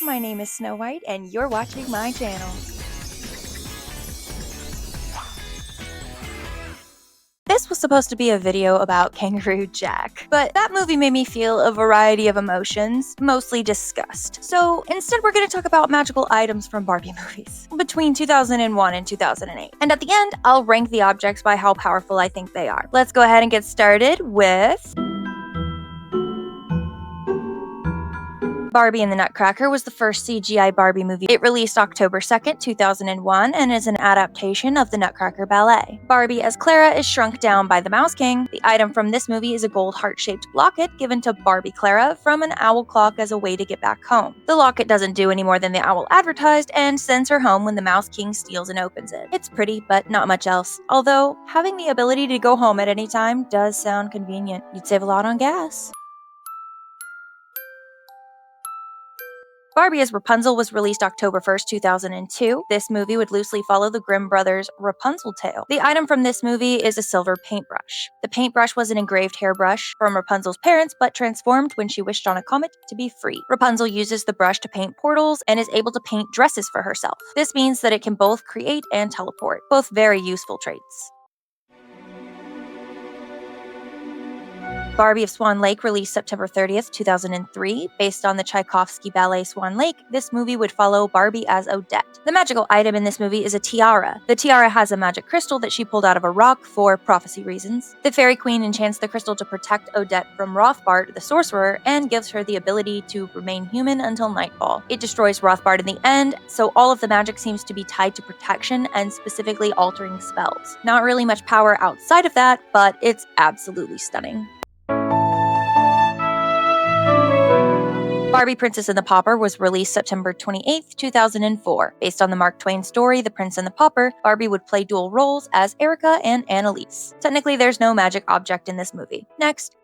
My name is Snow White, and you're watching my channel. This was supposed to be a video about Kangaroo Jack, but that movie made me feel a variety of emotions, mostly disgust. So instead we're going to talk about magical items from Barbie movies between 2001 and 2008. And at the end, I'll rank the objects by how powerful I think they are. Let's go ahead and get started with Barbie and the Nutcracker was the first CGI Barbie movie. It released October 2nd, 2001, and is an adaptation of the Nutcracker Ballet. Barbie as Clara is shrunk down by the Mouse King. The item from this movie is a gold heart-shaped locket given to Barbie Clara from an owl clock as a way to get back home. The locket doesn't do any more than the owl advertised and sends her home when the Mouse King steals and opens it. It's pretty, but not much else. Although, having the ability to go home at any time does sound convenient. You'd save a lot on gas. Barbie as Rapunzel was released October 1st, 2002. This movie would loosely follow the Grimm brothers' Rapunzel tale. The item from this movie is a silver paintbrush. The paintbrush was an engraved hairbrush from Rapunzel's parents, but transformed when she wished on a comet to be free. Rapunzel uses the brush to paint portals and is able to paint dresses for herself. This means that it can both create and teleport, both very useful traits. Barbie of Swan Lake released September 30th, 2003. Based on the Tchaikovsky ballet Swan Lake, this movie would follow Barbie as Odette. The magical item in this movie is a tiara. The tiara has a magic crystal that she pulled out of a rock for prophecy reasons. The Fairy Queen enchants the crystal to protect Odette from Rothbard, the sorcerer, and gives her the ability to remain human until nightfall. It destroys Rothbard in the end, so all of the magic seems to be tied to protection and specifically altering spells. Not really much power outside of that, but it's absolutely stunning. Barbie Princess and the Pauper was released September 28, 2004. Based on the Mark Twain story, The Prince and the Pauper, Barbie would play dual roles as Erica and Annalise. Technically, there's no magic object in this movie. Next.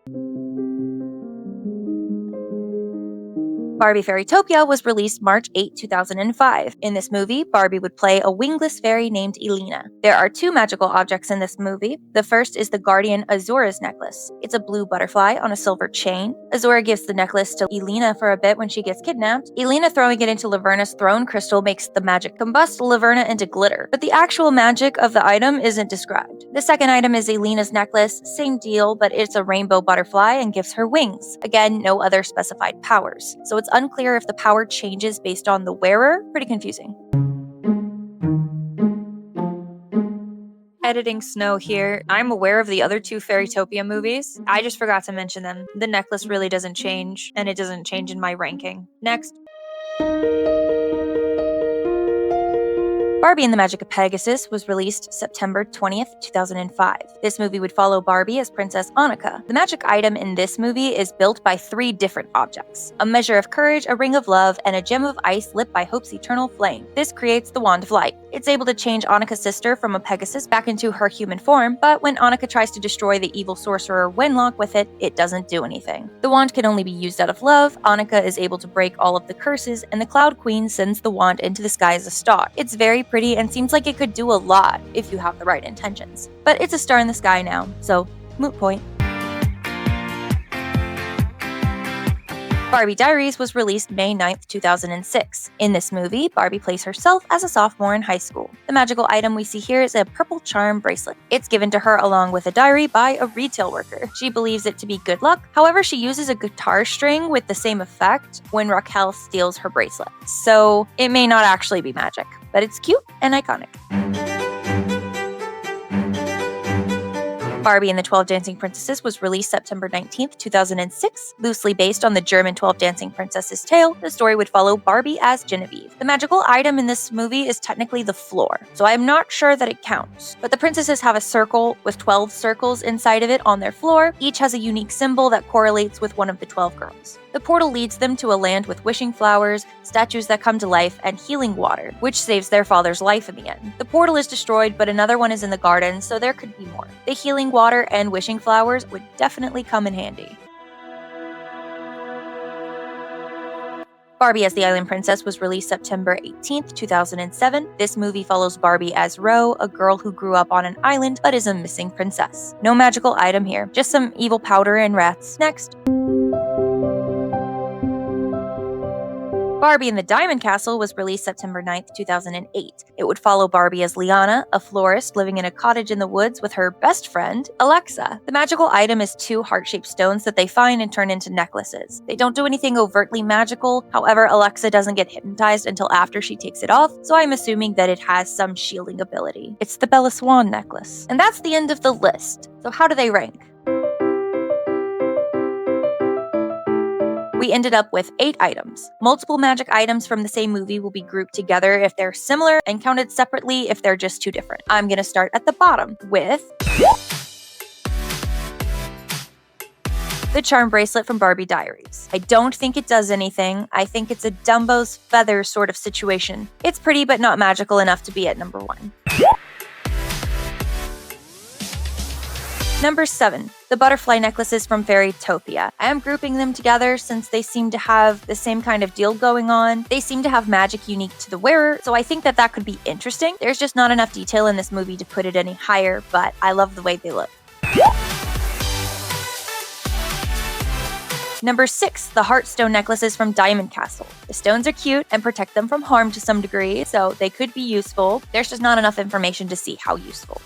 Barbie Fairytopia was released March 8, 2005. In this movie, Barbie would play a wingless fairy named Elena. There are two magical objects in this movie. The first is the Guardian Azura's necklace. It's a blue butterfly on a silver chain. Azura gives the necklace to Elena for a bit when she gets kidnapped. Elena throwing it into Laverna's throne crystal makes the magic combust Laverna into glitter, but the actual magic of the item isn't described. The second item is Elena's necklace, same deal, but it's a rainbow butterfly and gives her wings. Again, no other specified powers. So it's unclear if the power changes based on the wearer. Pretty confusing. Editing Snow here. I'm aware of the other two Fairytopia movies. I just forgot to mention them. The necklace really doesn't change, and it doesn't change in my ranking. Next. Barbie and the Magic of Pegasus was released September 20th, 2005. This movie would follow Barbie as Princess Annika. The magic item in this movie is built by three different objects: a measure of courage, a ring of love, and a gem of ice lit by hope's eternal flame. This creates the Wand of Light. It's able to change Annika's sister from a Pegasus back into her human form, but when Annika tries to destroy the evil sorcerer Wenlock with it, it doesn't do anything. The wand can only be used out of love. Annika is able to break all of the curses, and the Cloud Queen sends the wand into the sky as a star. It's very pretty and seems like it could do a lot if you have the right intentions. But it's a star in the sky now, so moot point. Barbie Diaries was released May 9th, 2006. In this movie, Barbie plays herself as a sophomore in high school. The magical item we see here is a purple charm bracelet. It's given to her along with a diary by a retail worker. She believes it to be good luck. However, she uses a guitar string with the same effect when Raquel steals her bracelet. So it may not actually be magic, but it's cute and iconic. Barbie and the 12 Dancing Princesses was released September 19th, 2006. Loosely based on the German 12 Dancing Princesses tale, the story would follow Barbie as Genevieve. The magical item in this movie is technically the floor, so I'm not sure that it counts. But the princesses have a circle with 12 circles inside of it on their floor. Each has a unique symbol that correlates with one of the 12 girls. The portal leads them to a land with wishing flowers, statues that come to life, and healing water, which saves their father's life in the end. The portal is destroyed, but another one is in the garden, so there could be more. The healing water and wishing flowers would definitely come in handy. Barbie as the Island Princess was released September 18th, 2007. This movie follows Barbie as Ro, a girl who grew up on an island but is a missing princess. No magical item here, just some evil powder and rats. Next. Barbie in the Diamond Castle was released September 9th, 2008. It would follow Barbie as Liana, a florist living in a cottage in the woods with her best friend, Alexa. The magical item is 2 heart-shaped stones that they find and turn into necklaces. They don't do anything overtly magical, however, Alexa doesn't get hypnotized until after she takes it off, so I'm assuming that it has some shielding ability. It's the Bella Swan necklace. And that's the end of the list. So how do they rank? We ended up with 8 items. Multiple magic items from the same movie will be grouped together if they're similar and counted separately if they're just too different. I'm gonna start at the bottom with the charm bracelet from Barbie Diaries. I don't think it does anything. I think it's a Dumbo's feather sort of situation. It's pretty but not magical enough to be at number 1. Number 7, the butterfly necklaces from Fairytopia. I am grouping them together since they seem to have the same kind of deal going on. They seem to have magic unique to the wearer, so I think that could be interesting. There's just not enough detail in this movie to put it any higher, but I love the way they look. Number 6, the Heartstone necklaces from Diamond Castle. The stones are cute and protect them from harm to some degree, so they could be useful. There's just not enough information to see how useful.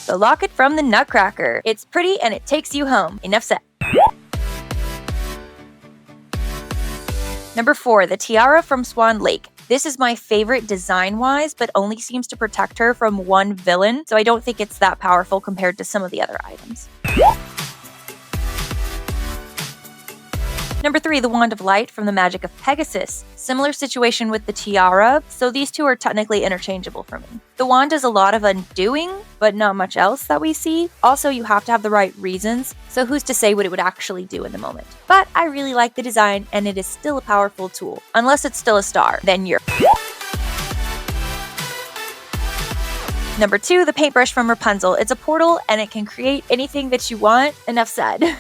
The locket from the Nutcracker. It's pretty and it takes you home. Enough said. Number 4, the tiara from Swan Lake. This is my favorite design-wise, but only seems to protect her from one villain, so I don't think it's that powerful compared to some of the other items. Number 3, the Wand of Light from the Magic of Pegasus. Similar situation with the tiara, so these two are technically interchangeable for me. The wand does a lot of undoing, but not much else that we see. Also, you have to have the right reasons, so who's to say what it would actually do in the moment. But I really like the design, and it is still a powerful tool. Unless it's still a star, then you're... Number 2, the paintbrush from Rapunzel. It's a portal, and it can create anything that you want. Enough said.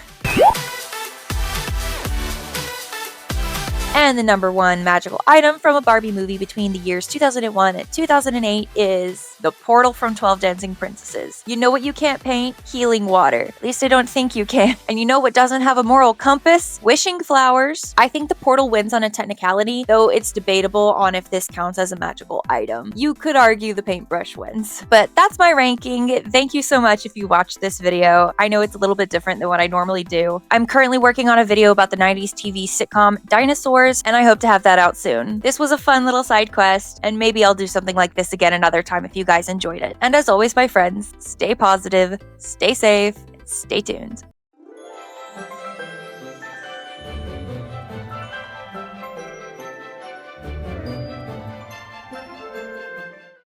And the number 1 magical item from a Barbie movie between the years 2001 and 2008 is the portal from 12 Dancing Princesses. You know what you can't paint? Healing water. At least I don't think you can. And you know what doesn't have a moral compass? Wishing flowers. I think the portal wins on a technicality, though it's debatable on if this counts as a magical item. You could argue the paintbrush wins. But that's my ranking. Thank you so much if you watched this video. I know it's a little bit different than what I normally do. I'm currently working on a video about the 90s TV sitcom Dinosaurs, and I hope to have that out soon. This was a fun little side quest, and maybe I'll do something like this again another time if you guys enjoyed it. And as always, my friends, stay positive, stay safe, and stay tuned.